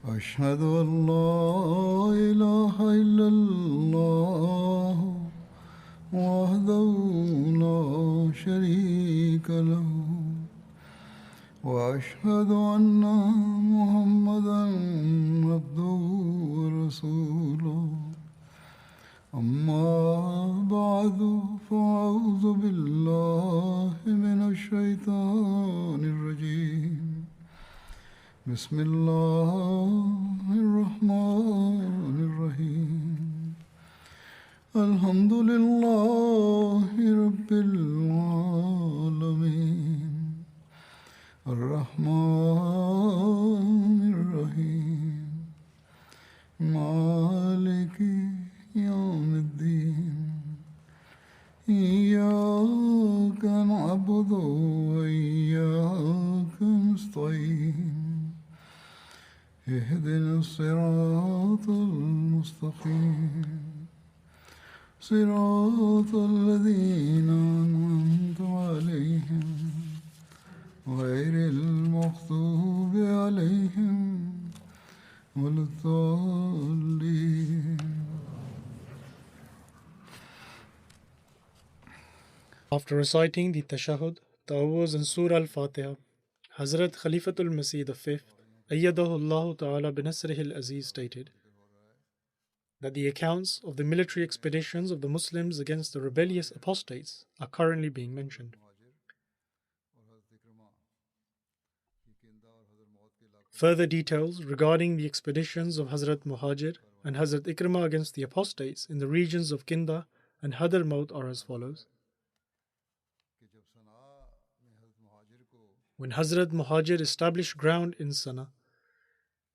أشهد أن لا إله إلا الله وحده لا شريك له وأشهد أن محمدا عبده ورسوله أما بعد فأعوذ بالله من الشيطان الرجيم بسم الله الرحمن الرحيم الحمد لله رب العالمين الرحمن الرحيم مالك يوم الدين إياك نعبد وإياك نستعين اهدنا الصراط المستقيم صراط الذين أنعمت عليهم غير المغضوب عليهم ولا الضالين. After reciting the Tashahhud, Ta'awuz and Surah Al-Fatiha, Hazrat Khalifatul Masih V, Ayyadahu Ta'ala binasrihi al-Aziz stated that the accounts of the military expeditions of the Muslims against the rebellious apostates are currently being mentioned. Further details regarding the expeditions of Hazrat Muhajir and Hazrat Ikrimah against the apostates in the regions of Kinda and Hadramaut are as follows. When Hazrat Muhajir established ground in Sana,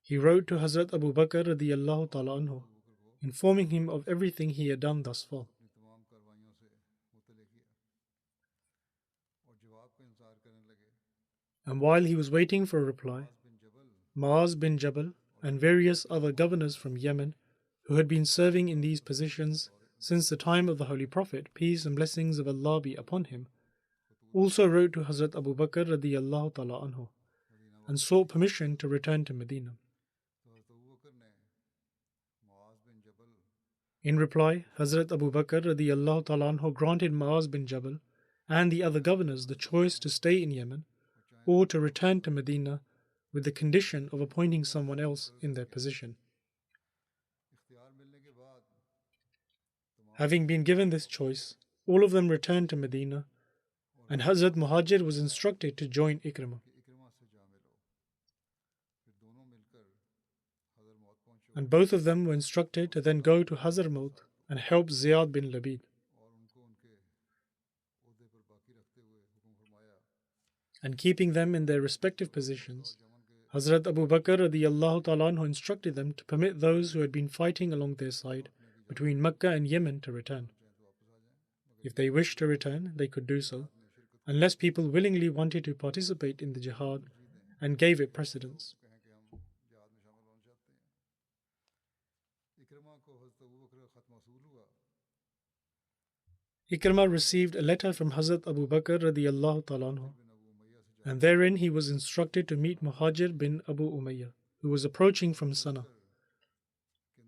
he wrote to Hazrat Abu Bakr radiyallahu ta'ala anhu, informing him of everything he had done thus far. And while he was waiting for a reply, Muaz bin Jabal and various other governors from Yemen who had been serving in these positions since the time of the Holy Prophet, peace and blessings of Allah be upon him, also wrote to Hazrat Abu Bakr radiyallahu ta'ala anhu and sought permission to return to Medina. In reply, Hazrat Abu Bakr radiyallahu ta'ala anhu granted Muaz bin Jabal and the other governors the choice to stay in Yemen or to return to Medina with the condition of appointing someone else in their position. Having been given this choice, all of them returned to Medina, and Hazrat Muhajir was instructed to join Ikrimah. And both of them were instructed to then go to Hadramaut and help Ziyad bin Labid. And keeping them in their respective positions, Hazrat Abu Bakr radiyallahu ta'ala anhu instructed them to permit those who had been fighting along their side between Mecca and Yemen to return. If they wished to return, they could do so, unless people willingly wanted to participate in the jihad and gave it precedence. Ikrimah received a letter from Hazrat Abu Bakr radiyallahu ta'ala anhu, and therein he was instructed to meet Muhajir bin Abu Umayyah, who was approaching from Sana.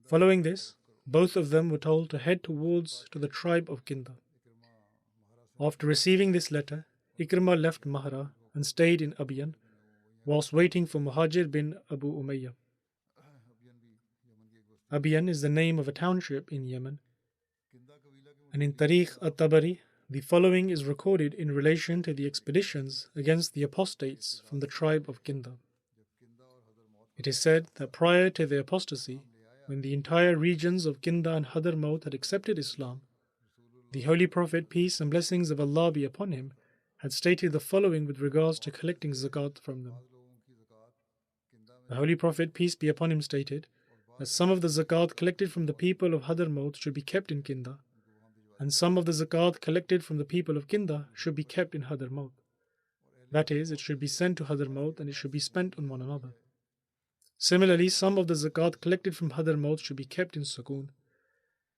Following this, both of them were told to head towards to the tribe of Kinda. After receiving this letter, Ikrimah left Mahra and stayed in Abiyan, whilst waiting for Muhajir bin Abu Umayyah. Abiyan is the name of a township in Yemen, and in Tarikh at-Tabari, the following is recorded in relation to the expeditions against the apostates from the tribe of Kinda. It is said that prior to their apostasy, when the entire regions of Kinda and Hadramaut had accepted Islam, the Holy Prophet, peace and blessings of Allah be upon him, had stated the following with regards to collecting zakat from them. The Holy Prophet, peace be upon him, stated that some of the zakat collected from the people of Hadramaut should be kept in Kinda, and some of the zakat collected from the people of Kinda should be kept in Hadramaut. That is, it should be sent to Hadramaut and it should be spent on one another. Similarly, some of the zakat collected from Hadramaut should be kept in Sukoon,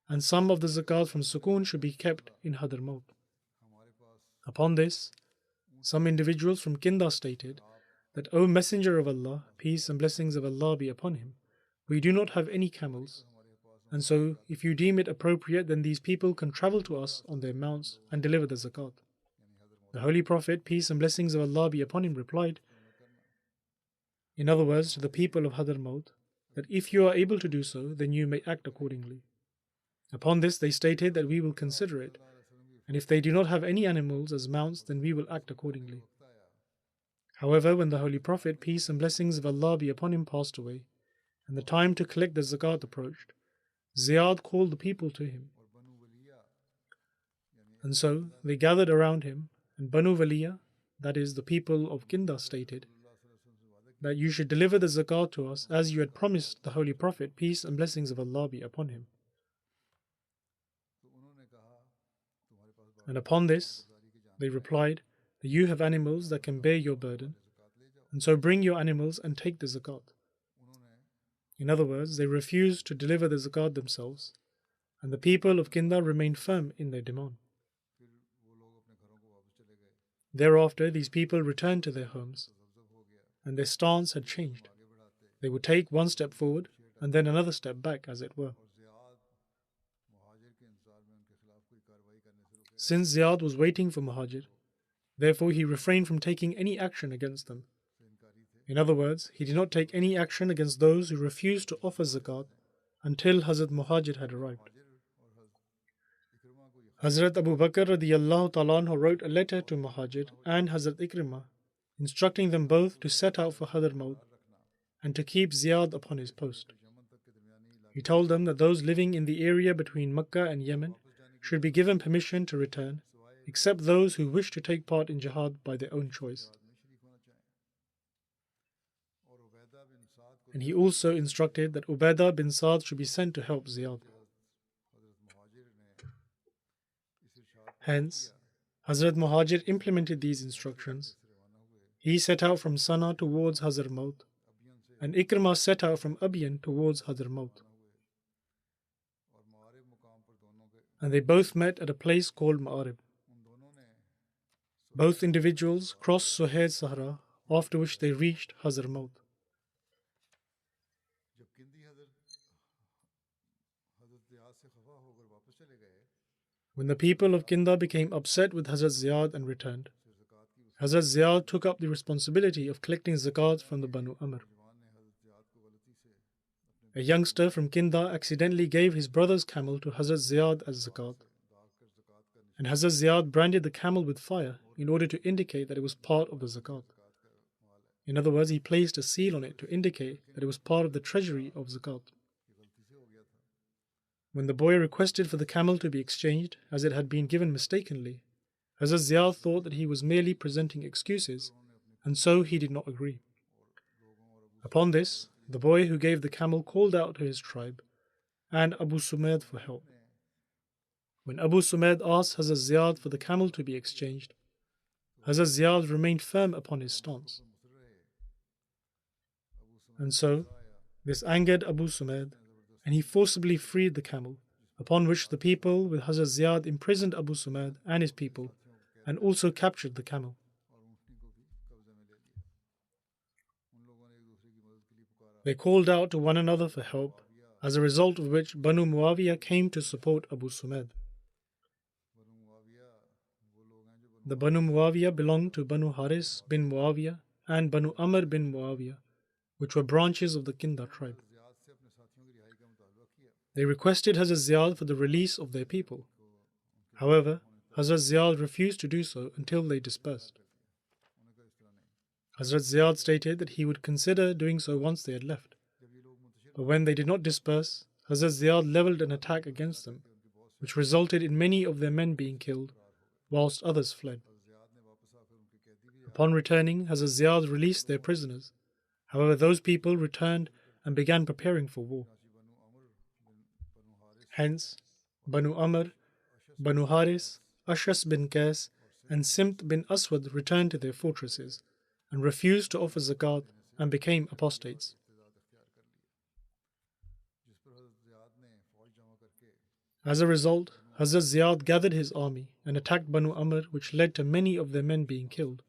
and some of the zakat from Sukoon should be kept in Hadramaut. Upon this, some individuals from Kinda stated that, O Messenger of Allah, peace and blessings of Allah be upon him, we do not have any camels, and so if you deem it appropriate, then these people can travel to us on their mounts and deliver the zakat. The Holy Prophet, peace and blessings of Allah be upon him, replied, in other words, to the people of Hadramaut, that if you are able to do so, then you may act accordingly. Upon this, they stated that we will consider it, and if they do not have any animals as mounts, then we will act accordingly. However, when the Holy Prophet, peace and blessings of Allah be upon him, passed away, and the time to collect the zakat approached, Ziyad called the people to him. And so they gathered around him, and Banu Waliya, that is, the people of Kinda, stated that you should deliver the zakat to us as you had promised the Holy Prophet, peace and blessings of Allah be upon him. And upon this, they replied that you have animals that can bear your burden, and so bring your animals and take the zakat. In other words, they refused to deliver the zakat themselves, and the people of Kinda remained firm in their demand. Thereafter, these people returned to their homes, and their stance had changed. They would take one step forward and then another step back, as it were. Since Ziyad was waiting for Muhajir, therefore he refrained from taking any action against them. In other words, he did not take any action against those who refused to offer zakat until Hazrat Muhajir had arrived. Hazrat Abu Bakr radiyallahu ta'ala anhu wrote a letter to Muhajir and Hazrat Ikrimah, instructing them both to set out for Hadramaut and to keep Ziyad upon his post. He told them that those living in the area between Mecca and Yemen should be given permission to return, except those who wish to take part in jihad by their own choice. And he also instructed that Ubaidah bin Saad should be sent to help Ziyad. Hence, Hazrat Muhajir implemented these instructions. He set out from Sana towards Hadramaut, and Ikrimah set out from Abyan towards Hadramaut. And they both met at a place called Ma'arib. Both individuals crossed Suhail Sahara, after which they reached Hadramaut. When the people of Kinda became upset with Hazrat Ziyad and returned, Hazrat Ziyad took up the responsibility of collecting zakat from the Banu Amr. A youngster from Kinda accidentally gave his brother's camel to Hazrat Ziyad as zakat, and Hazrat Ziyad branded the camel with fire in order to indicate that it was part of the zakat. In other words, he placed a seal on it to indicate that it was part of the treasury of zakat. When the boy requested for the camel to be exchanged, as it had been given mistakenly, Hazrat Ziyad thought that he was merely presenting excuses, and so he did not agree. Upon this, the boy who gave the camel called out to his tribe and Abu Sumaid for help. When Abu Sumaid asked Hazrat Ziyad for the camel to be exchanged, Hazrat Ziyad remained firm upon his stance. And so, this angered Abu Sumaid, and he forcibly freed the camel, upon which the people with Hazrat Ziyad imprisoned Abu Sumaid and his people, and also captured the camel. They called out to one another for help, as a result of which Banu Muawiyah came to support Abu Sumaid. The Banu Muawiyah belonged to Banu Haris bin Muawiyah and Banu Amr bin Muawiyah, which were branches of the Kinda tribe. They requested Hazrat Ziyad for the release of their people. However, Hazrat Ziyad refused to do so until they dispersed. Hazrat Ziyad stated that he would consider doing so once they had left. But when they did not disperse, Hazrat Ziyad leveled an attack against them, which resulted in many of their men being killed, whilst others fled. Upon returning, Hazrat Ziyad released their prisoners. However, those people returned and began preparing for war. Hence, Banu Amr, Banu Haris, Ashas bin Qais, and Simt bin Aswad returned to their fortresses and refused to offer zakat and became apostates. As a result, Hazrat Ziyad gathered his army and attacked Banu Amr, which led to many of their men being killed,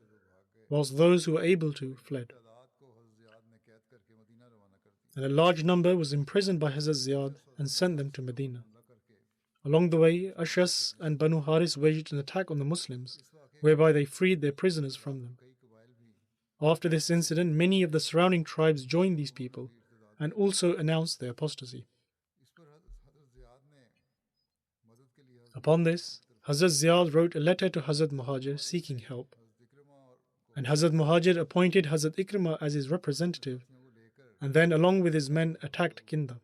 whilst those who were able to fled. And a large number was imprisoned by Hazrat Ziyad and sent them to Medina. Along the way, Ashas and Banu Haris waged an attack on the Muslims, whereby they freed their prisoners from them. After this incident, many of the surrounding tribes joined these people and also announced their apostasy. Upon this, Hazrat Ziyad wrote a letter to Hazrat Muhajir seeking help, and Hazrat Muhajir appointed Hazrat Ikrimah as his representative, and then along with his men attacked Kinda.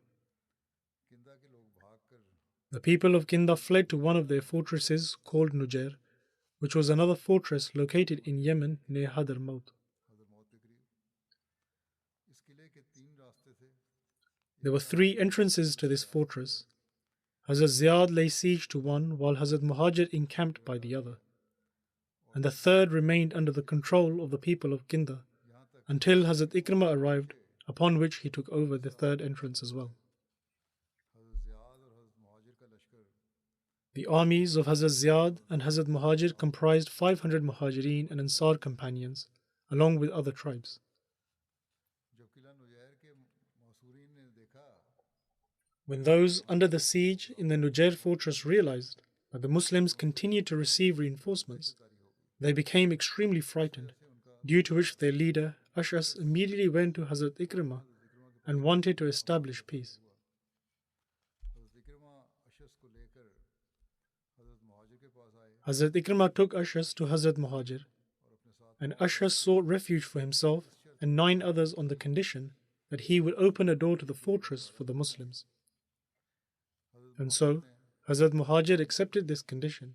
The people of Kinda fled to one of their fortresses called Nujair, which was another fortress located in Yemen near Hadramaut. There were 3 entrances to this fortress. Hazrat Ziyad lay siege to one, while Hazrat Muhajir encamped by the other, and the third remained under the control of the people of Kinda until Hazrat Ikrimah arrived, upon which he took over the third entrance as well. The armies of Hazrat Ziyad and Hazrat Muhajir comprised 500 Muhajirin and Ansar companions, along with other tribes. When those under the siege in the Nujair fortress realized that the Muslims continued to receive reinforcements, they became extremely frightened, due to which their leader, Ashas, immediately went to Hazrat Ikrimah and wanted to establish peace. Hazrat Ikrimah took Ashas to Hazrat Muhajir, and Ashas sought refuge for himself and 9 others on the condition that he would open a door to the fortress for the Muslims. And so, Hazrat Muhajir accepted this condition.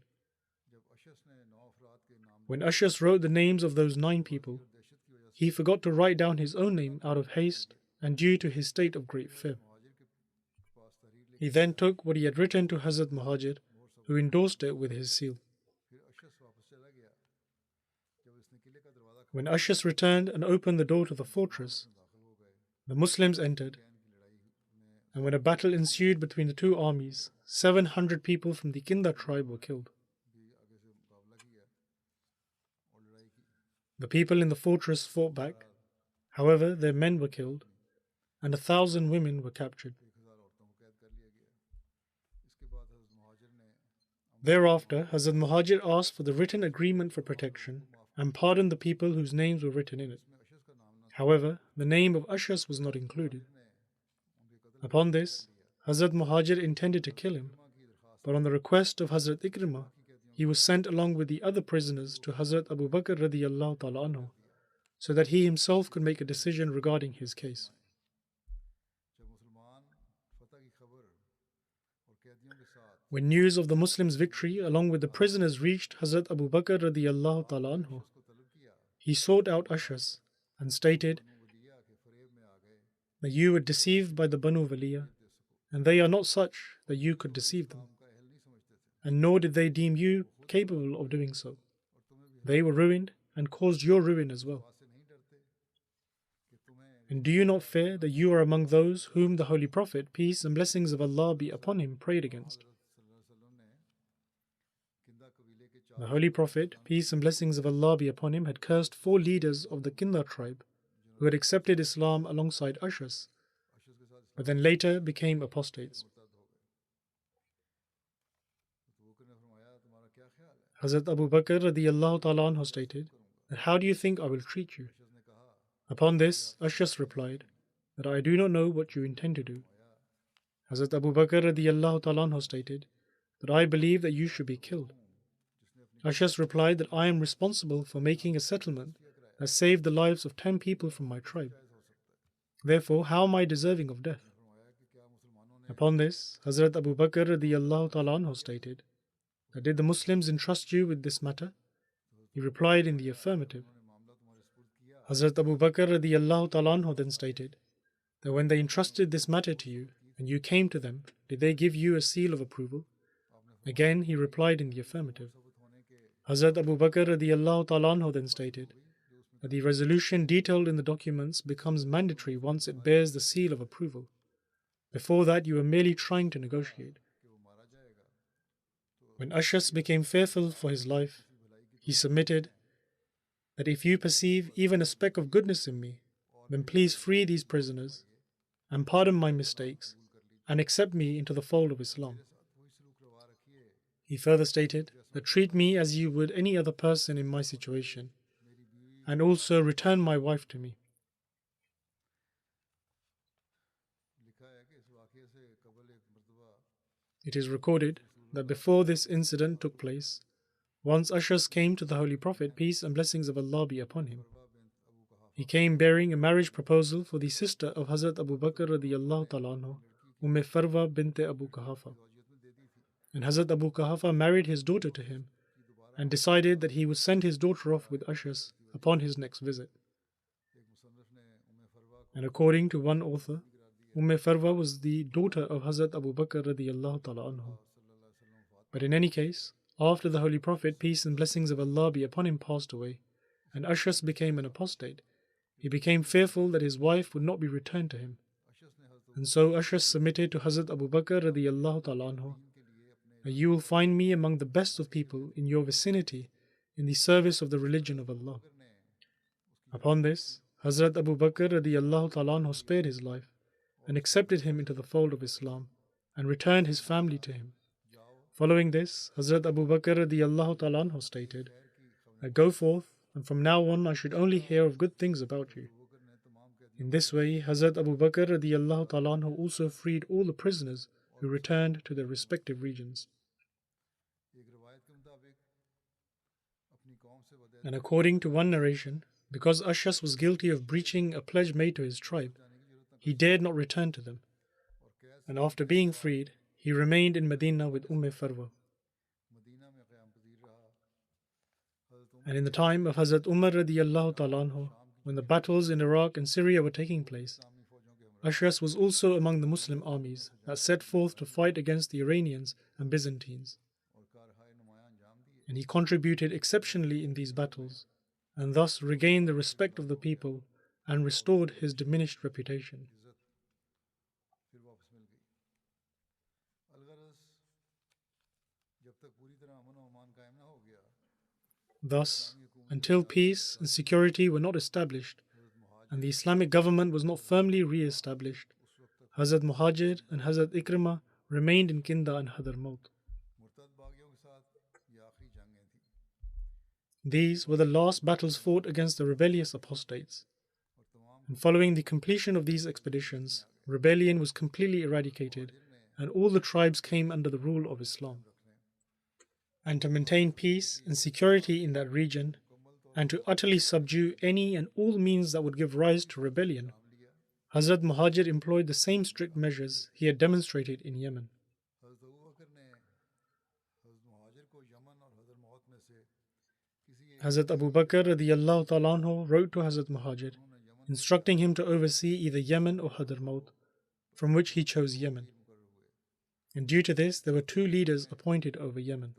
When Ashas wrote the names of those 9 people, he forgot to write down his own name out of haste and due to his state of great fear. He then took what he had written to Hazrat Muhajir, who endorsed it with his seal. When Ashas returned and opened the door to the fortress, the Muslims entered, and when a battle ensued between the 2 armies, 700 people from the Kinda tribe were killed. The people in the fortress fought back, however their men were killed, and 1,000 women were captured. Thereafter, Hazrat Muhajir asked for the written agreement for protection and pardoned the people whose names were written in it. However, the name of Ashas was not included. Upon this, Hazrat Muhajir intended to kill him, but on the request of Hazrat Ikrimah, he was sent along with the other prisoners to Hazrat Abu Bakr radiyallahu ta'ala anhu, so that he himself could make a decision regarding his case. When news of the Muslims' victory along with the prisoners reached Hazrat Abu Bakr radiyallahu ta'ala anhu, he sought out Ashas and stated that you were deceived by the Banu Waliya, and they are not such that you could deceive them, and nor did they deem you capable of doing so. They were ruined and caused your ruin as well. And do you not fear that you are among those whom the Holy Prophet, peace and blessings of Allah be upon him, prayed against? The Holy Prophet, peace and blessings of Allah be upon him, had cursed 4 leaders of the Kinda tribe who had accepted Islam alongside Ashas, but then later became apostates. Hazrat Abu Bakr radiyallahu ta'ala anhu stated that, "How do you think I will treat you?" Upon this, Ashas replied that, "I do not know what you intend to do." Hazrat Abu Bakr radiyallahu ta'ala anhu stated that, "I believe that you should be killed." Ashas replied that, "I am responsible for making a settlement that saved the lives of 10 people from my tribe. Therefore, how am I deserving of death?" Upon this, Hazrat Abu Bakr radiyallahu ta'ala anhu stated that, "Did the Muslims entrust you with this matter?" He replied in the affirmative. Hazrat Abu Bakr radiyallahu ta'ala anhu then stated that, "When they entrusted this matter to you and you came to them, did they give you a seal of approval?" Again he replied in the affirmative. Hazrat Abu Bakr radiyallahu ta'ala anhu then stated that the resolution detailed in the documents becomes mandatory once it bears the seal of approval. Before that, you were merely trying to negotiate. When Ashas became fearful for his life, he submitted that if you perceive even a speck of goodness in me, then please free these prisoners and pardon my mistakes and accept me into the fold of Islam. He further stated that treat me as you would any other person in my situation, and also return my wife to me. It is recorded that before this incident took place, once Ashas came to the Holy Prophet, peace and blessings of Allah be upon him. He came bearing a marriage proposal for the sister of Hazrat Abu Bakr radiyallahu ta'ala anhu, Farwa bint Abu Quhafa. And Hazrat Abu Quhafa married his daughter to him and decided that he would send his daughter off with Ashas upon his next visit. And according to one author, Farwa was the daughter of Hazrat Abu Bakr radiyallahu ta'ala anhu. But in any case, after the Holy Prophet, peace and blessings of Allah be upon him, passed away, and Ashas became an apostate, he became fearful that his wife would not be returned to him. And so Ashas submitted to Hazrat Abu Bakr radiyallahu ta'ala anhu, that you will find me among the best of people in your vicinity in the service of the religion of Allah. Upon this, Hazrat Abu Bakr radiyallahu ta'ala anhu spared his life and accepted him into the fold of Islam and returned his family to him. Following this, Hazrat Abu Bakr radiyallahu ta'ala anhu stated, go forth, and from now on I should only hear of good things about you. In this way, Hazrat Abu Bakr radiyallahu ta'ala anhu also freed all the prisoners who returned to their respective regions. And according to one narration, because Ashas was guilty of breaching a pledge made to his tribe, he dared not return to them. And after being freed, he remained in Medina with Farwa. And in the time of Hazrat Umar radiyallahu ta'ala anhu, when the battles in Iraq and Syria were taking place, Ashras was also among the Muslim armies that set forth to fight against the Iranians and Byzantines. And he contributed exceptionally in these battles, and thus regained the respect of the people and restored his diminished reputation. Thus, until peace and security were not established, and the Islamic government was not firmly re-established, Hazrat Muhajir and Hazrat Ikrimah remained in Kinda and Hadramaut. These were the last battles fought against the rebellious apostates. And following the completion of these expeditions, rebellion was completely eradicated, and all the tribes came under the rule of Islam. And to maintain peace and security in that region, and to utterly subdue any and all means that would give rise to rebellion, Hazrat Muhajir employed the same strict measures he had demonstrated in Yemen. Hazrat Abu Bakr radiyallahu ta'ala anhu wrote to Hazrat Muhajir, instructing him to oversee either Yemen or Hadramaut, from which he chose Yemen. And due to this, there were two leaders appointed over Yemen.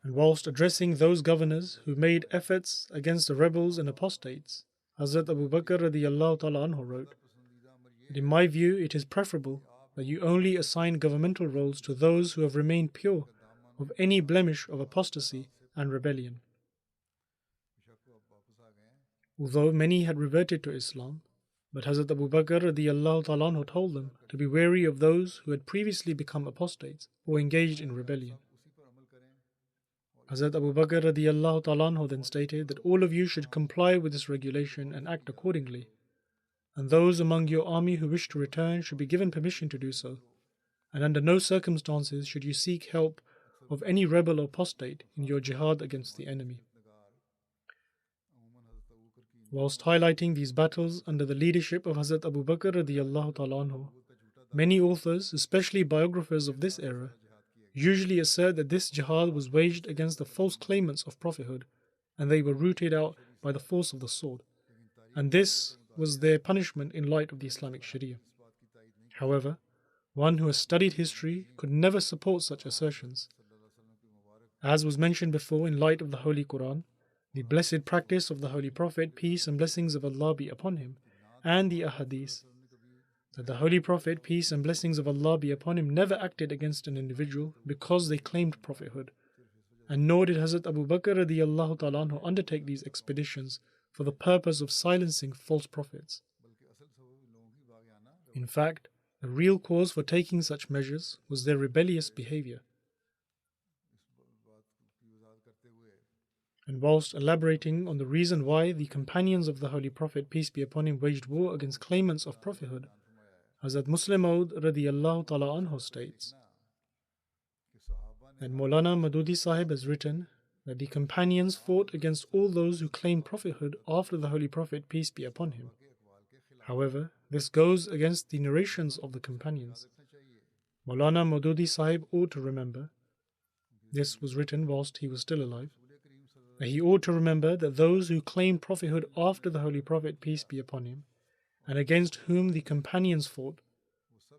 And whilst addressing those governors who made efforts against the rebels and apostates, Hazrat Abu Bakr radiyallahu ta'ala anhu wrote, that in my view it is preferable that you only assign governmental roles to those who have remained pure of any blemish of apostasy and rebellion. Although many had reverted to Islam, but Hazrat Abu Bakr radiyallahu ta'ala anhu told them to be wary of those who had previously become apostates or engaged in rebellion. Hazrat Abu Bakr radiyallahu ta'ala anhu then stated that all of you should comply with this regulation and act accordingly, and those among your army who wish to return should be given permission to do so, and under no circumstances should you seek help of any rebel or apostate in your jihad against the enemy. Whilst highlighting these battles under the leadership of Hazrat Abu Bakr radiyallahu ta'ala anhu, many authors, especially biographers of this era, usually assert that this jihad was waged against the false claimants of prophethood, and they were rooted out by the force of the sword, and this was their punishment in light of the Islamic Sharia. However, one who has studied history could never support such assertions. As was mentioned before in light of the Holy Quran, the blessed practice of the Holy Prophet, peace and blessings of Allah be upon him, and the Ahadith, that the Holy Prophet, peace and blessings of Allah be upon him, never acted against an individual because they claimed prophethood, and nor did Hazrat Abu Bakr radiallahu ta'ala anhu undertake these expeditions for the purpose of silencing false prophets. In fact, the real cause for taking such measures was their rebellious behavior. And whilst elaborating on the reason why the companions of the Holy Prophet, peace be upon him, waged war against claimants of prophethood, Hazrat Muslim Maud radiallahu ta'ala anhu states that Maulana Madudi Sahib has written that the companions fought against all those who claimed prophethood after the Holy Prophet, peace be upon him. However, this goes against the narrations of the companions. Maulana Madudi Sahib ought to remember, this was written whilst he was still alive, that he ought to remember that those who claimed prophethood after the Holy Prophet, peace be upon him, and against whom the companions fought,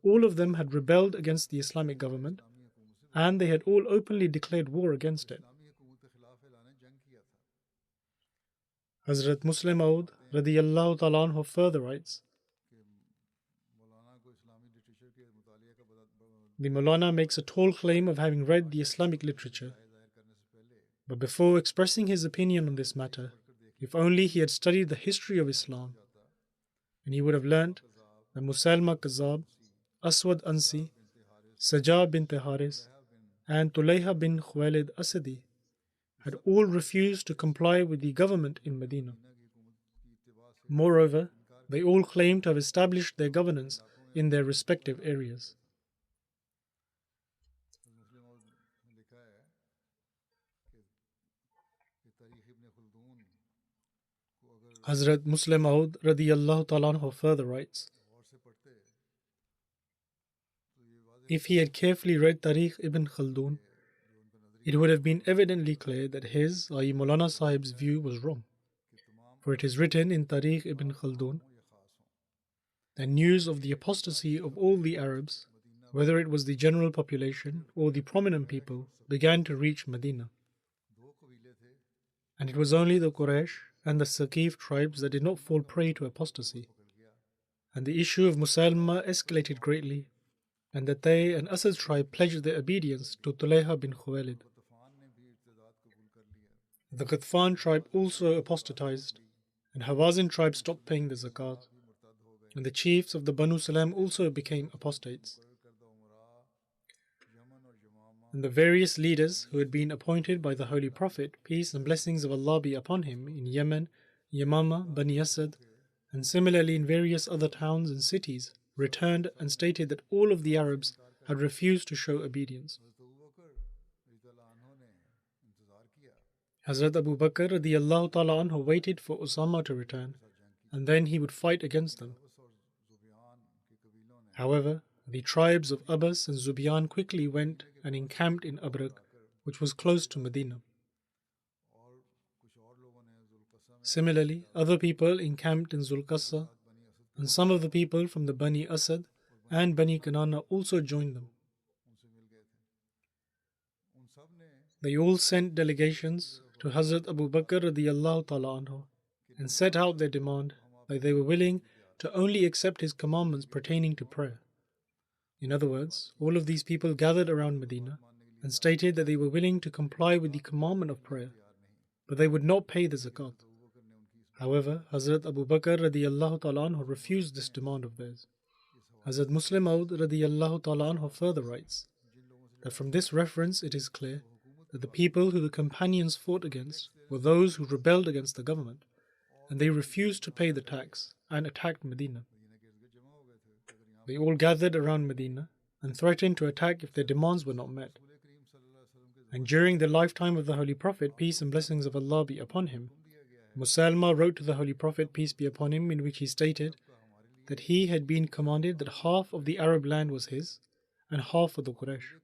all of them had rebelled against the Islamic government, and they had all openly declared war against it. Hazrat Muslim Maud radiyallahu ta'ala anhu further writes, the Maulana makes a tall claim of having read the Islamic literature, but before expressing his opinion on this matter, if only he had studied the history of Islam, and he would have learnt that Musailma Kazzab, Aswad Ansi, Sajah bint Haris, and Tulayha bin Khuwailid Asadi had all refused to comply with the government in Medina. Moreover, they all claimed to have established their governance in their respective areas. Hazrat Muslim Maud radiyallahu ta'ala anhu further writes, if he had carefully read Tarikh Ibn Khaldun, it would have been evidently clear that his, i.e. Maulana Sahib's view was wrong. For it is written in Tarikh Ibn Khaldun that news of the apostasy of all the Arabs, whether it was the general population or the prominent people, began to reach Medina. And it was only the Quraysh and the Saqif tribes that did not fall prey to apostasy. And the issue of Musailma escalated greatly, and that they and Asad's tribe pledged their obedience to Tulayha bin Khuwailid. The Ghatfan tribe also apostatized, and Hawazin tribe stopped paying the zakat, and the chiefs of the Banu Salam also became apostates. And the various leaders who had been appointed by the Holy Prophet, peace and blessings of Allah be upon him, in Yemen, Yamama, Bani Asad, and similarly in various other towns and cities, returned and stated that all of the Arabs had refused to show obedience. Hazrat Abu Bakr radiyallahu ta'ala anhu waited for Usama to return, and then he would fight against them. However, the tribes of Abbas and Zubiyan quickly went and encamped in Abrak, which was close to Medina. Similarly, other people encamped in Zulqassa, and some of the people from the Bani Asad and Bani Kanana also joined them. They all sent delegations to Hazrat Abu Bakr radiyallahu ta'ala anhu and set out their demand that they were willing to only accept his commandments pertaining to prayer. In other words, all of these people gathered around Medina and stated that they were willing to comply with the commandment of prayer, but they would not pay the zakat. However, Hazrat Abu Bakr radiyallahu ta'ala anhu refused this demand of theirs. Hazrat Muslim Maud radiyallahu ta'ala anhu further writes that from this reference it is clear that the people who the companions fought against were those who rebelled against the government, and they refused to pay the tax and attacked Medina. They all gathered around Medina and threatened to attack if their demands were not met. And during the lifetime of the Holy Prophet, peace and blessings of Allah be upon him, Musailma wrote to the Holy Prophet, peace be upon him, in which he stated that he had been commanded that half of the Arab land was his and half of the Quraysh.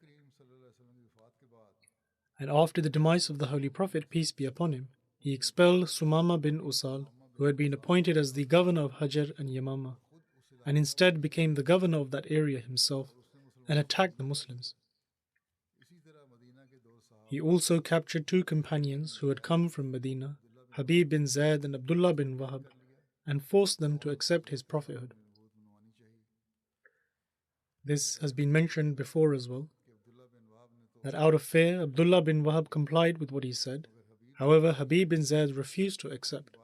And after the demise of the Holy Prophet, peace be upon him, he expelled Sumama bin Usal, who had been appointed as the governor of Hajar and Yamama, and instead became the governor of that area himself and attacked the Muslims. He also captured two companions who had come from Medina, Habib bin Zayd and Abdullah bin Wahab, and forced them to accept his prophethood. This has been mentioned before as well, that out of fear, Abdullah bin Wahab complied with what he said. However, Habib bin Zayd refused to accept.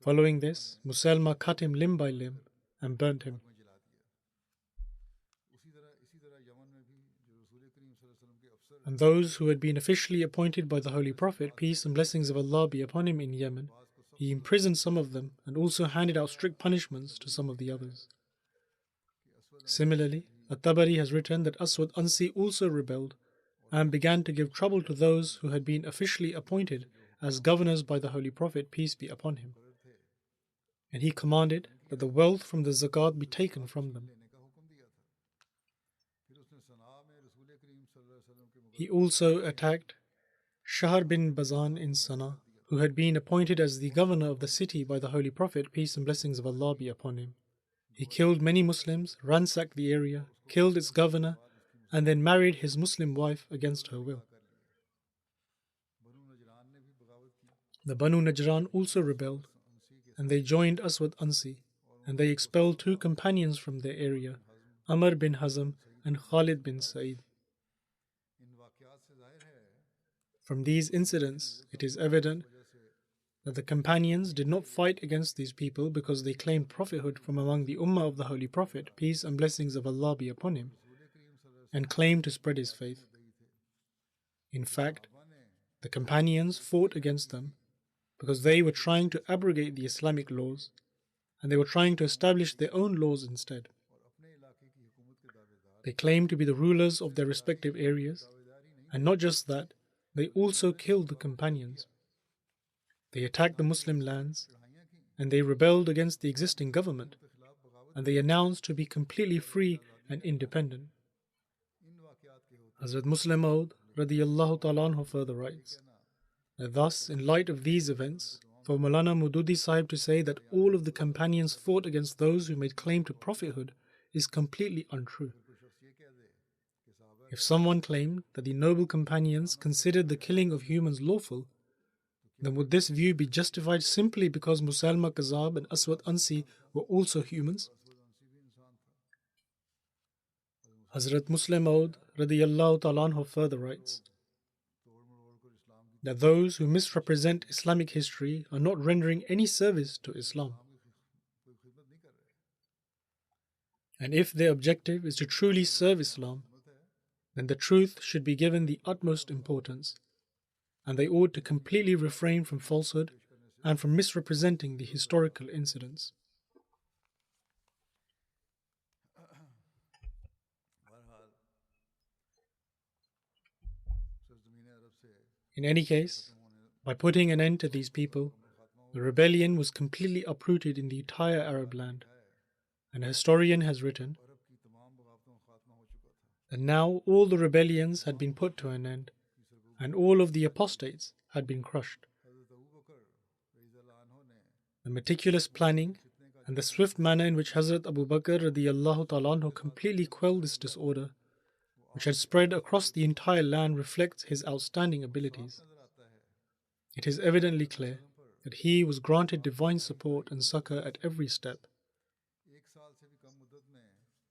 Following this, Musailma cut him limb by limb and burnt him. And those who had been officially appointed by the Holy Prophet, peace and blessings of Allah be upon him, in Yemen, he imprisoned some of them and also handed out strict punishments to some of the others. Similarly, At-Tabari has written that Aswad Ansi also rebelled and began to give trouble to those who had been officially appointed as governors by the Holy Prophet, peace be upon him. And he commanded that the wealth from the zakat be taken from them. He also attacked Shahr bin Bazan in Sana, who had been appointed as the governor of the city by the Holy Prophet, peace and blessings of Allah be upon him. He killed many Muslims, ransacked the area, killed its governor, and then married his Muslim wife against her will. The Banu Najran also rebelled, and they joined Aswad Ansi, and they expelled 2 companions from their area, Amr bin Hazm and Khalid bin Sa'id. From these incidents, it is evident that the companions did not fight against these people because they claimed prophethood from among the Ummah of the Holy Prophet, peace and blessings of Allah be upon him, and claimed to spread his faith. In fact, the companions fought against them because they were trying to abrogate the Islamic laws, and they were trying to establish their own laws instead. They claimed to be the rulers of their respective areas, and not just that, they also killed the companions. They attacked the Muslim lands, and they rebelled against the existing government, and they announced to be completely free and independent. Hazrat Muslim Maud radiyallahu ta'ala anhu further writes that thus, in light of these events, for Maulana Mududi Sahib to say that all of the companions fought against those who made claim to prophethood is completely untrue. If someone claimed that the noble companions considered the killing of humans lawful, then would this view be justified simply because Musailma Kazab and Aswad Ansi were also humans? Hazrat Muslim Maud radiyallahu ta'ala anhu further writes that those who misrepresent Islamic history are not rendering any service to Islam. And if their objective is to truly serve Islam, then the truth should be given the utmost importance, and they ought to completely refrain from falsehood and from misrepresenting the historical incidents. In any case, by putting an end to these people, the rebellion was completely uprooted in the entire Arab land, and a historian has written that now all the rebellions had been put to an end, and all of the apostates had been crushed. The meticulous planning and the swift manner in which Hazrat Abu Bakr radiyallahu ta'ala anhu completely quelled this disorder, which had spread across the entire land, reflects his outstanding abilities. It is evidently clear that he was granted divine support and succor at every step.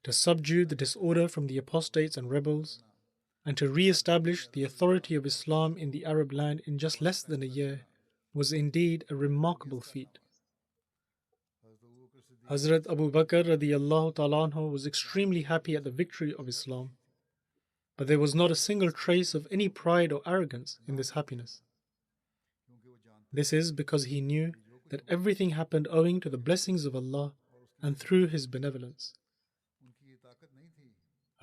To subdue the disorder from the apostates and rebels, and to re-establish the authority of Islam in the Arab land in just less than a year, was indeed a remarkable feat. Hazrat Abu Bakr radiyallahu ta'ala anhu was extremely happy at the victory of Islam, but there was not a single trace of any pride or arrogance in this happiness. This is because he knew that everything happened owing to the blessings of Allah and through His benevolence.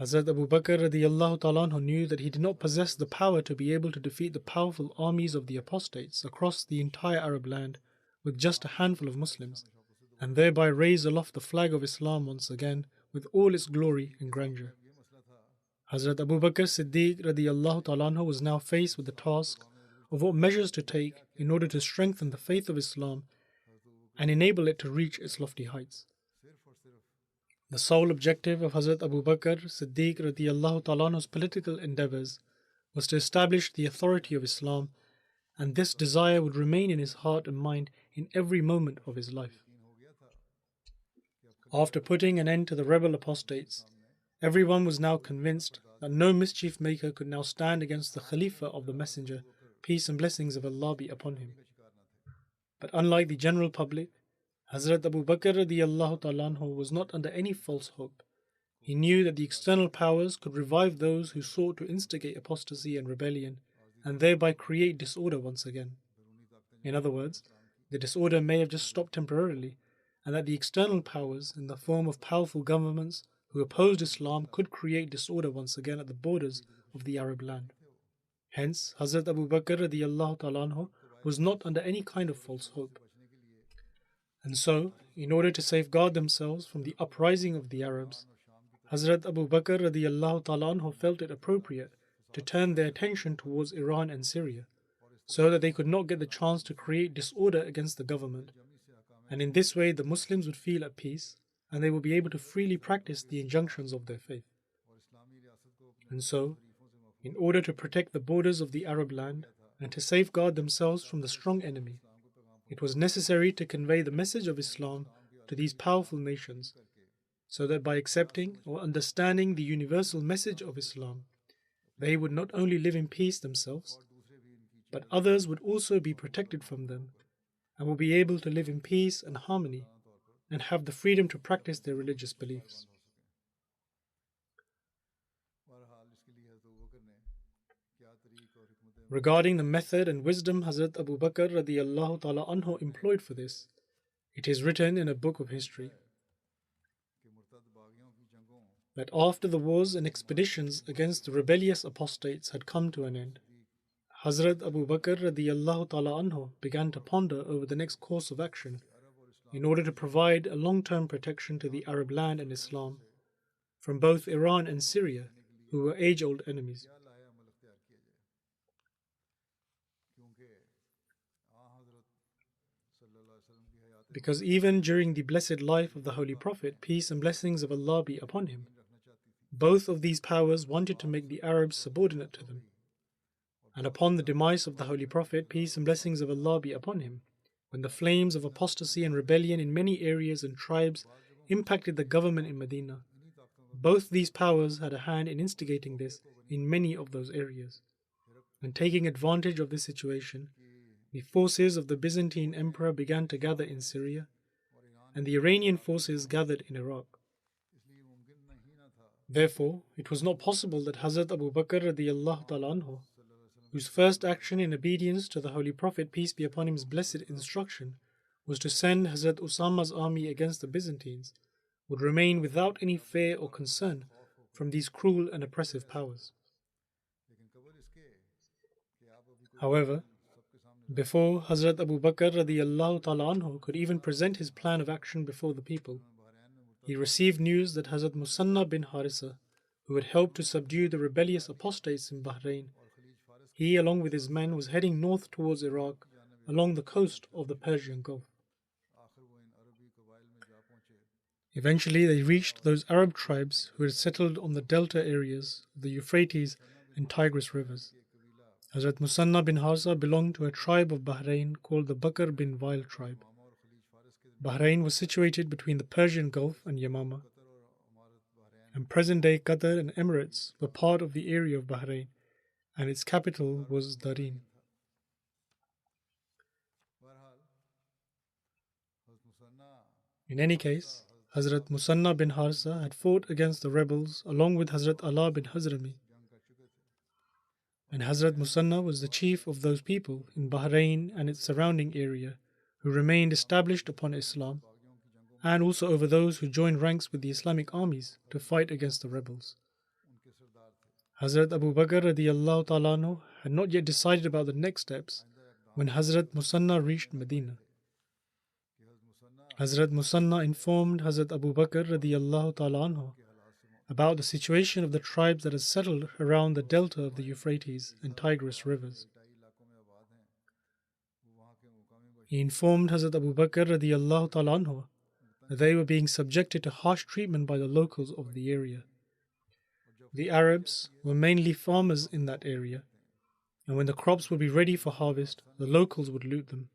Hazrat Abu Bakr radiyallahu ta'ala anhu knew that he did not possess the power to be able to defeat the powerful armies of the apostates across the entire Arab land with just a handful of Muslims, and thereby raise aloft the flag of Islam once again with all its glory and grandeur. Hazrat Abu Bakr Siddiq radiyallahu ta'ala anhu was now faced with the task of what measures to take in order to strengthen the faith of Islam and enable it to reach its lofty heights. The sole objective of Hazrat Abu Bakr Siddiq radiyallahu ta'ala anhu's political endeavors was to establish the authority of Islam, and this desire would remain in his heart and mind in every moment of his life. After putting an end to the rebel apostates, Everyone was now convinced that no mischief maker could now stand against the Khalifa of the Messenger, peace and blessings of Allah be upon him. But unlike the general public, Hazrat Abu Bakr radiallahu ta'ala anhu was not under any false hope. He knew that the external powers could revive those who sought to instigate apostasy and rebellion, and thereby create disorder once again. In other words, the disorder may have just stopped temporarily, and that the external powers, in the form of powerful governments who opposed Islam, could create disorder once again at the borders of the Arab land. Hence, Hazrat Abu Bakr radiallahu ta'ala anhu was not under any kind of false hope. And so, in order to safeguard themselves from the uprising of the Arabs, Hazrat Abu Bakr radiallahu ta'ala anhu felt it appropriate to turn their attention towards Iran and Syria, so that they could not get the chance to create disorder against the government. And in this way, the Muslims would feel at peace, and they would be able to freely practice the injunctions of their faith. And so, in order to protect the borders of the Arab land and to safeguard themselves from the strong enemy, it was necessary to convey the message of Islam to these powerful nations, so that by accepting or understanding the universal message of Islam, they would not only live in peace themselves, but others would also be protected from them and will be able to live in peace and harmony and have the freedom to practice their religious beliefs. Regarding the method and wisdom Hazrat Abu Bakr radiallahu ta'ala anhu employed for this, it is written in a book of history that after the wars and expeditions against the rebellious apostates had come to an end, Hazrat Abu Bakr radiallahu ta'ala anhu began to ponder over the next course of action in order to provide a long-term protection to the Arab land and Islam from both Iran and Syria, who were age-old enemies. Because even during the blessed life of the Holy Prophet, peace and blessings of Allah be upon him, both of these powers wanted to make the Arabs subordinate to them. And upon the demise of the Holy Prophet, peace and blessings of Allah be upon him, when the flames of apostasy and rebellion in many areas and tribes impacted the government in Medina, both these powers had a hand in instigating this in many of those areas. And taking advantage of this situation, the forces of the Byzantine Emperor began to gather in Syria, and the Iranian forces gathered in Iraq. Therefore, it was not possible that Hazrat Abu Bakr radiallahu ta'ala anhu, whose first action in obedience to the Holy Prophet, peace be upon him's blessed instruction, was to send Hazrat Usama's army against the Byzantines, would remain without any fear or concern from these cruel and oppressive powers. However, before Hazrat Abu Bakr radiallahu ta'ala anhu could even present his plan of action before the people, he received news that Hazrat Musanna bin Harisa, who had helped to subdue the rebellious apostates in Bahrain, he along with his men was heading north towards Iraq along the coast of the Persian Gulf. Eventually they reached those Arab tribes who had settled on the delta areas of the Euphrates and Tigris rivers. Hazrat Musanna bin Harisa belonged to a tribe of Bahrain called the Bakr bin Wail tribe. Bahrain was situated between the Persian Gulf and Yamama, and present-day Qatar and Emirates were part of the area of Bahrain, and its capital was Darin. In any case, Hazrat Musanna bin Harisa had fought against the rebels along with Hazrat Ala bin Hazrami, and Hazrat Musanna was the chief of those people in Bahrain and its surrounding area who remained established upon Islam, and also over those who joined ranks with the Islamic armies to fight against the rebels. Hazrat Abu Bakr radiallahu ta'ala anhu had not yet decided about the next steps when Hazrat Musanna reached Medina. Hazrat Musanna informed Hazrat Abu Bakr radiallahu ta'ala anhu about the situation of the tribes that had settled around the delta of the Euphrates and Tigris rivers. He informed Hazrat Abu Bakr radiallahu ta'ala anhu that they were being subjected to harsh treatment by the locals of the area. The Arabs were mainly farmers in that area, and when the crops would be ready for harvest, the locals would loot them.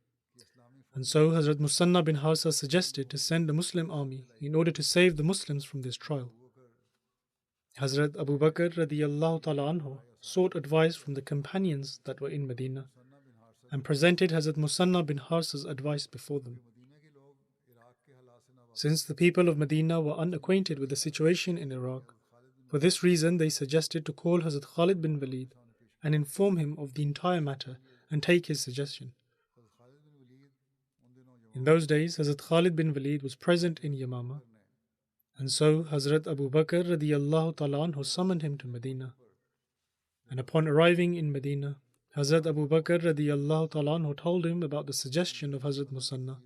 And so Hazrat Musanna bin Harisa suggested to send a Muslim army in order to save the Muslims from this trial. Hazrat Abu Bakr radiallahu ta'ala anhu sought advice from the companions that were in Medina and presented Hazrat Musanna bin Harsa's advice before them. Since the people of Medina were unacquainted with the situation in Iraq, for this reason they suggested to call Hazrat Khalid bin Walid and inform him of the entire matter and take his suggestion. In those days, Hazrat Khalid bin Walid was present in Yamama, and so Hazrat Abu Bakr radiallahu ta'ala anhu summoned him to Medina. And upon arriving in Medina, Hazrat Abu Bakr radiallahu ta'ala anhu told him about the suggestion of Hazrat Musanna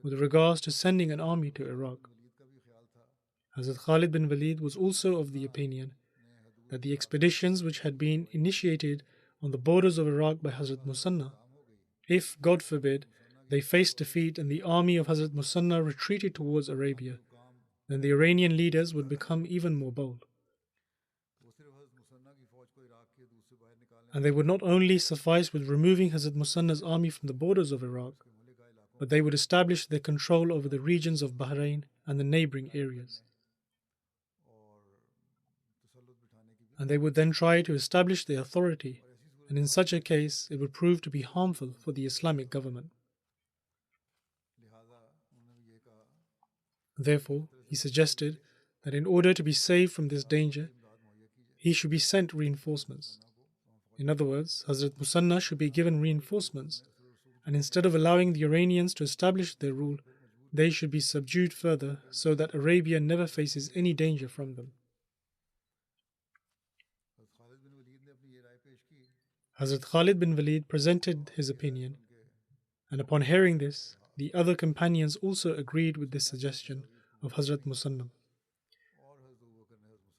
with regards to sending an army to Iraq. Hazrat Khalid bin Walid was also of the opinion that the expeditions which had been initiated on the borders of Iraq by Hazrat Musanna, if, God forbid, they faced defeat and the army of Hazrat Musanna retreated towards Arabia, then the Iranian leaders would become even more bold. And they would not only suffice with removing Hazrat Musanna's army from the borders of Iraq, but they would establish their control over the regions of Bahrain and the neighboring areas. And they would then try to establish their authority, and in such a case it would prove to be harmful for the Islamic government. Therefore, he suggested that in order to be saved from this danger, he should be sent reinforcements. In other words, Hazrat Musanna should be given reinforcements, and instead of allowing the Iranians to establish their rule, they should be subdued further so that Arabia never faces any danger from them. Hazrat Khalid bin Walid presented his opinion, and upon hearing this, the other companions also agreed with this suggestion of Hazrat Musanna.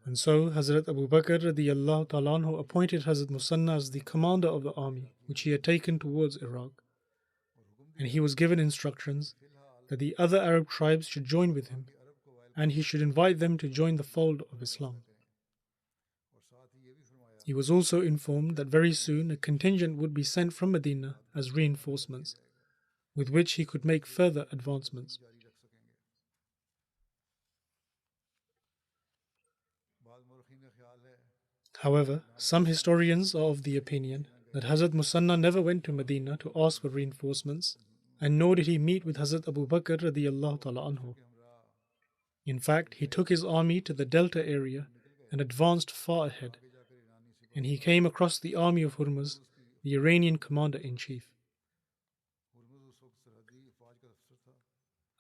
And so Hazrat Abu Bakr radiallahu ta'ala anhu appointed Hazrat Musanna as the commander of the army which he had taken towards Iraq, and he was given instructions that the other Arab tribes should join with him, and he should invite them to join the fold of Islam. He was also informed that very soon a contingent would be sent from Medina as reinforcements, with which he could make further advancements. However, some historians are of the opinion that Hazrat Musanna never went to Medina to ask for reinforcements, and nor did he meet with Hazrat Abu Bakr radiallahu ta'ala anhu. In fact, he took his army to the Delta area and advanced far ahead, and he came across the army of Hurmuz, the Iranian commander-in-chief.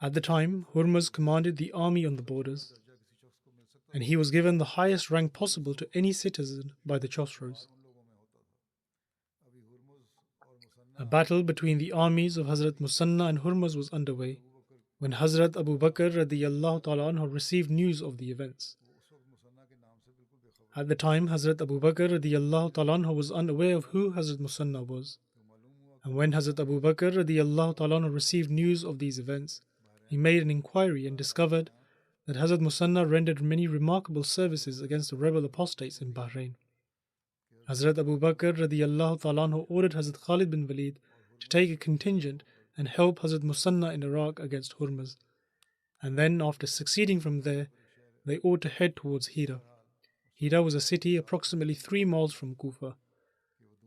At the time, Hurmuz commanded the army on the borders, and he was given the highest rank possible to any citizen by the Chosroes. A battle between the armies of Hazrat Musanna and Hurmuz was underway when Hazrat Abu Bakr radiallahu ta'ala anhu received news of the events. At the time, Hazrat Abu Bakr radiallahu ta'ala anhu was unaware of who Hazrat Musanna was. And when Hazrat Abu Bakr radiallahu ta'ala anhu received news of these events, he made an inquiry and discovered that Hazrat Musanna rendered many remarkable services against the rebel apostates in Bahrain. Hazrat Abu Bakr radiallahu ta'ala anhu ordered Hazrat Khalid bin Walid to take a contingent and help Hazrat Musanna in Iraq against Hurmuz. And then, after succeeding from there, they ought to head towards Hira. Hira was a city approximately 3 miles from Kufa.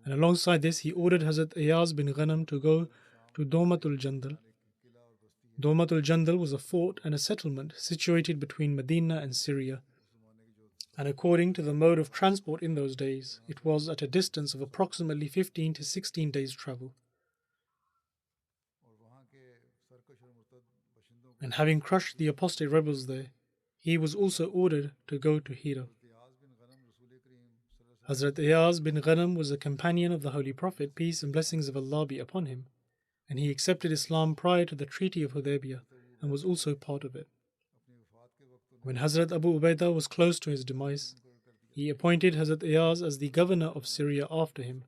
And alongside this, he ordered Hazrat Ayaz bin Ghanam to go to Domatul Jandal. Domatul Jandal was a fort and a settlement situated between Medina and Syria. And according to the mode of transport in those days, it was at a distance of approximately 15 to 16 days' travel. And having crushed the apostate rebels there, he was also ordered to go to Hira. Hazrat Ayaz bin Ghanam was a companion of the Holy Prophet, peace and blessings of Allah be upon him, and he accepted Islam prior to the Treaty of Hudaybiyah and was also part of it. When Hazrat Abu Ubaidah was close to his demise, he appointed Hazrat Ayaz as the governor of Syria after him,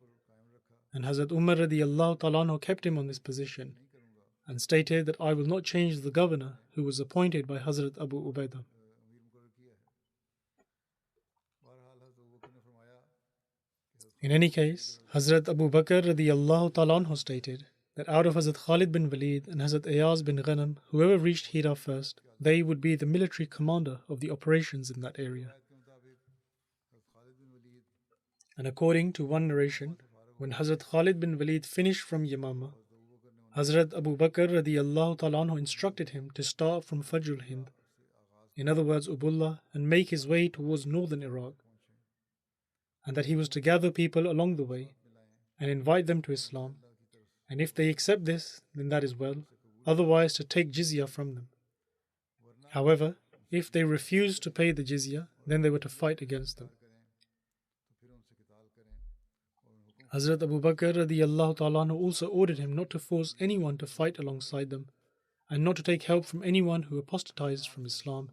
and Hazrat Umar radiallahu ta'ala anhu kept him on this position and stated that I will not change the governor who was appointed by Hazrat Abu Ubaidah. In any case, Hazrat Abu Bakr radiallahu ta'ala anhu stated that out of Hazrat Khalid bin Walid and Hazrat Ayaz bin Ghanam, whoever reached Hira first, they would be the military commander of the operations in that area. And according to one narration, when Hazrat Khalid bin Walid finished from Yamama, Hazrat Abu Bakr radiallahu ta'ala anhu instructed him to start from Fajr al-Hind, in other words Ubullah, and make his way towards northern Iraq, and that he was to gather people along the way and invite them to Islam, and if they accept this, then that is well, otherwise to take jizya from them. However, if they refused to pay the jizya, then they were to fight against them. Hazrat Abu Bakr radiallahu ta'ala anhu also ordered him not to force anyone to fight alongside them, and not to take help from anyone who apostatized from Islam,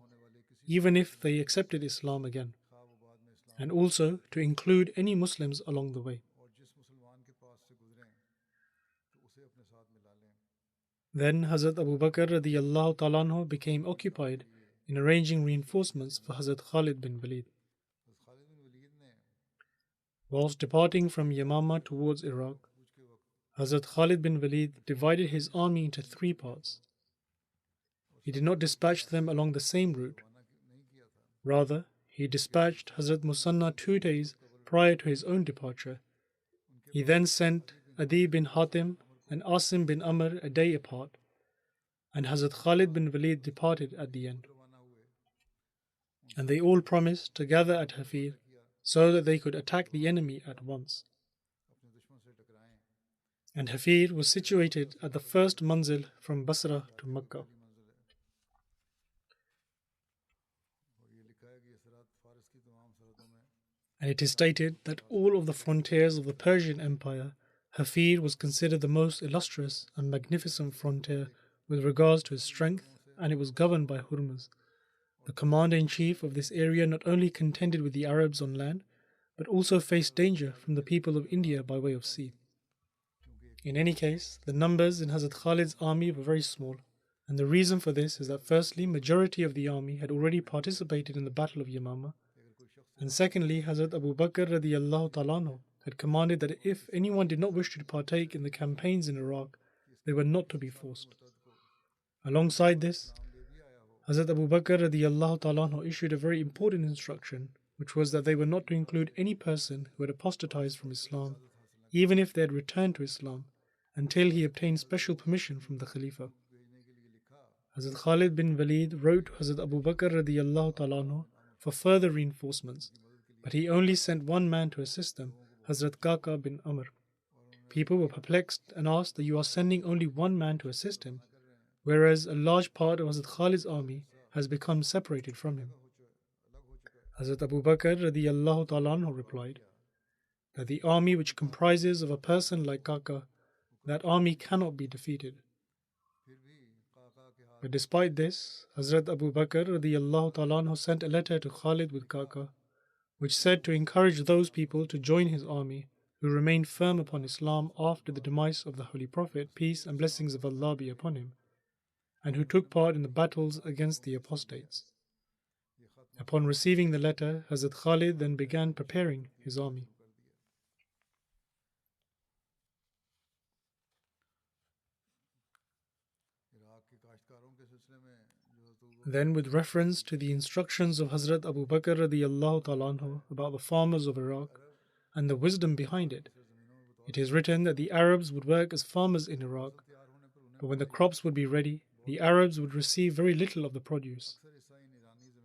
even if they accepted Islam again, and also to include any Muslims along the way. Then Hazrat Abu Bakr radiallahu ta'ala anhu became occupied in arranging reinforcements for Hazrat Khalid bin Walid. Whilst departing from Yamama towards Iraq, Hazrat Khalid bin Walid divided his army into 3 parts. He did not dispatch them along the same route. Rather, he dispatched Hazrat Musanna 2 days prior to his own departure. He then sent Adi bin Hatim and Asim bin Amr a day apart, and Hazrat Khalid bin Walid departed at the end. And they all promised to gather at Hafir so that they could attack the enemy at once. And Hafir was situated at the first manzil from Basra to Makkah. And it is stated that all of the frontiers of the Persian Empire, Hafir was considered the most illustrious and magnificent frontier with regards to its strength, and it was governed by Hurmuz. The commander-in-chief of this area not only contended with the Arabs on land, but also faced danger from the people of India by way of sea. In any case, the numbers in Hazrat Khalid's army were very small, and the reason for this is that firstly, majority of the army had already participated in the Battle of Yamama, and secondly, Hazrat Abu Bakr radiallahu ta'ala anhu had commanded that if anyone did not wish to partake in the campaigns in Iraq, they were not to be forced. Alongside this, Hazrat Abu Bakr radiallahu ta'ala anhu issued a very important instruction, which was that they were not to include any person who had apostatized from Islam, even if they had returned to Islam, until he obtained special permission from the Khalifa. Hazrat Khalid bin Walid wrote to Hazrat Abu Bakr radiallahu ta'ala anhu for further reinforcements, but he only sent one man to assist them, Hazrat Kaka bin Amr. People were perplexed and asked that you are sending only one man to assist him, whereas a large part of Hazrat Khalid's army has become separated from him. Hazrat Abu Bakr radiallahu ta'ala anhu replied that the army which comprises of a person like Kaka, that army cannot be defeated. But despite this, Hazrat Abu Bakr radiallahu ta'ala anhu sent a letter to Khalid with Kaka, which said to encourage those people to join his army who remained firm upon Islam after the demise of the Holy Prophet, peace and blessings of Allah be upon him, and who took part in the battles against the apostates. Upon receiving the letter, Hazrat Khalid then began preparing his army. Then, with reference to the instructions of Hazrat Abu Bakr radiallahu ta'ala anhu about the farmers of Iraq and the wisdom behind it, it is written that the Arabs would work as farmers in Iraq, but when the crops would be ready, the Arabs would receive very little of the produce.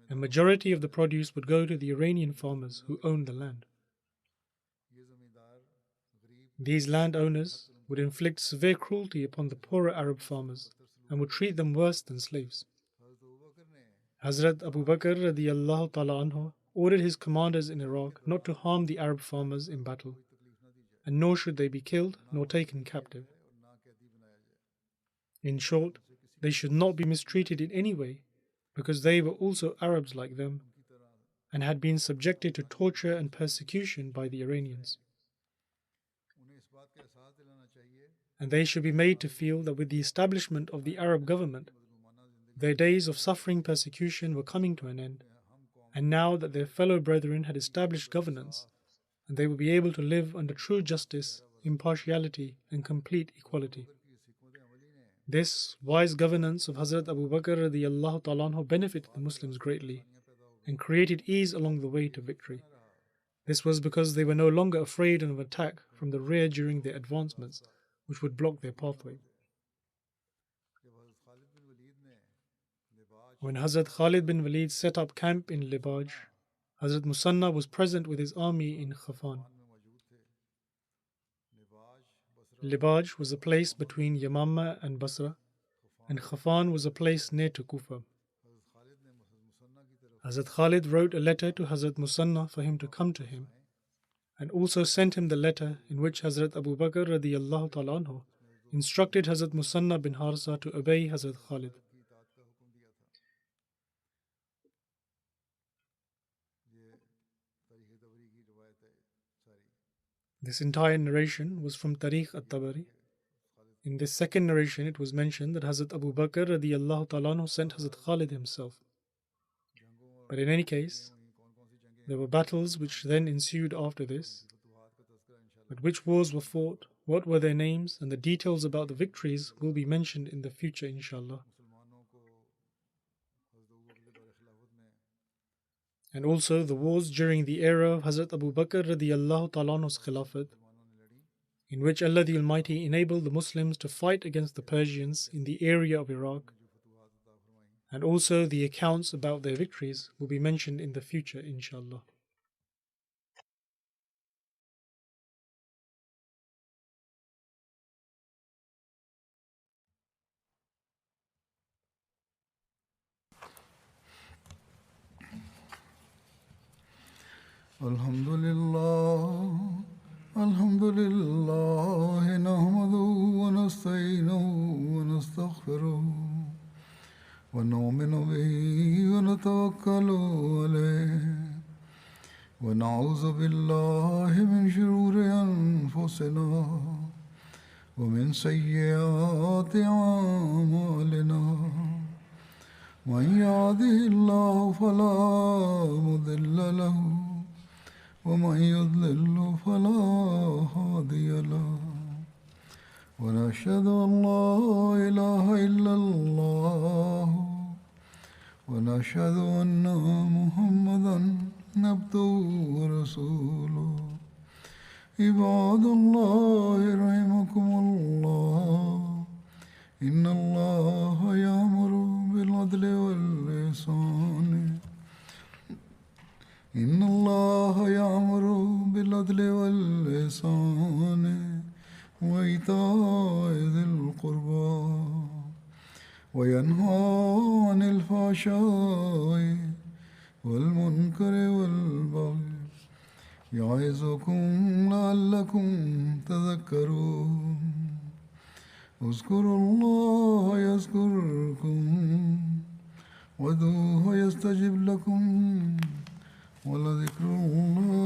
A majority of the produce would go to the Iranian farmers who owned the land. These landowners would inflict severe cruelty upon the poorer Arab farmers and would treat them worse than slaves. Hazrat Abu Bakr radiallahu ta'ala anhu ordered his commanders in Iraq not to harm the Arab farmers in battle, and nor should they be killed nor taken captive. In short, they should not be mistreated in any way, because they were also Arabs like them and had been subjected to torture and persecution by the Iranians. And they should be made to feel that with the establishment of the Arab government, their days of suffering persecution were coming to an end, and now that their fellow brethren had established governance, and they would be able to live under true justice, impartiality, and complete equality. This wise governance of Hazrat Abu Bakr radiallahu ta'ala anhu benefited the Muslims greatly and created ease along the way to victory. This was because they were no longer afraid of attack from the rear during their advancements, which would block their pathway. When Hazrat Khalid bin Walid set up camp in Libaj, Hazrat Musanna was present with his army in Khafan. Libaj was a place between Yamama and Basra, and Khafan was a place near to Kufa. Hazrat Khalid wrote a letter to Hazrat Musanna for him to come to him, and also sent him the letter in which Hazrat Abu Bakr radiyallahu ta'ala anhu instructed Hazrat Musanna bin Harsa to obey Hazrat Khalid. This entire narration was from Tarikh at-Tabari. In this second narration, it was mentioned that Hazrat Abu Bakr radiyallahu ta'ala anhu sent Hazrat Khalid himself. But in any case, there were battles which then ensued after this. But which wars were fought, what were their names, and the details about the victories will be mentioned in the future, inshallah. And also the wars during the era of Hazrat Abu Bakr radiyallahu ta'ala anhu's Khilafat, in which Allah the Almighty enabled the Muslims to fight against the Persians in the area of Iraq, and also the accounts about their victories will be mentioned in the future, inshallah. Alhamdulillah, Alhamdulillah, nahmaduhu wa nasta'inuhu wa nastaghfiruh, wa nu'minu bihi wa natawakkalu alayh, wa na'udhu billahi min shururi anfusina, wa min sayyiati a'malina. من يهده الله فلا مضل له ومن يضلل فلا هادي له ونشهد أن لا إله إلا الله ونشهد أن محمدا عبده ورسوله عباد الله رحمكم الله إن الله يأمر بالعدل والإحسان إن الله يأمر بالعدل والإحسان وإيتاء ذي القربى وينهى عن الفحشاء والمنكر والبغي يعظكم لعلكم تذكرون اذكروا الله يذكركم وادعوه يستجب لكم ولذكر الله